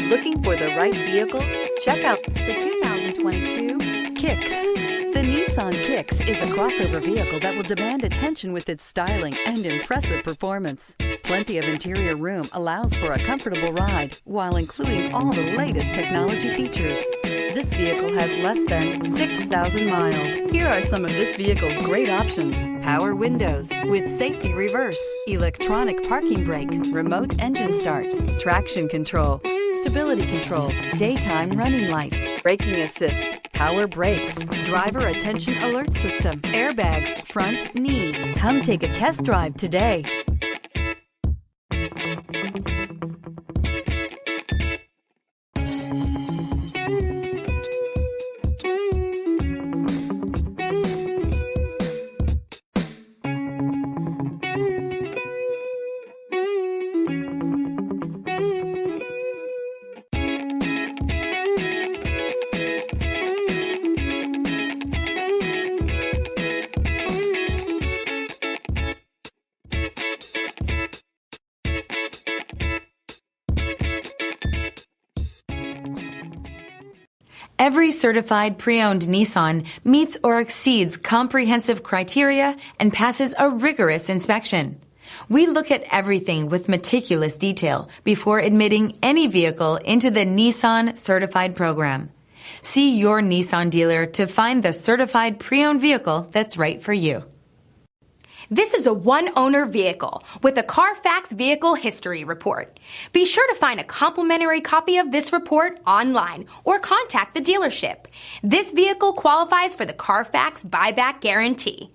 Looking for the right vehicle? Check out the 2022 Kicks. The Nissan Kicks is a crossover vehicle that will demand attention with its styling and impressive performance. Plenty of interior room allows for a comfortable ride while including all the latest technology features. This vehicle has less than 6,000 miles. Here are some of this vehicle's great options: power windows with safety reverse, electronic parking brake, remote engine start, traction control, stability control, daytime running lights, braking assist, power brakes, driver attention alert system, airbags, front knee. Come take a test drive today. Every certified pre-owned Nissan meets or exceeds comprehensive criteria and passes a rigorous inspection. We look at everything with meticulous detail before admitting any vehicle into the Nissan Certified Program. See your Nissan dealer to find the certified pre-owned vehicle that's right for you. This is a one-owner vehicle with a Carfax Vehicle History Report. Be sure to find a complimentary copy of this report online or contact the dealership. This vehicle qualifies for the Carfax Buyback Guarantee.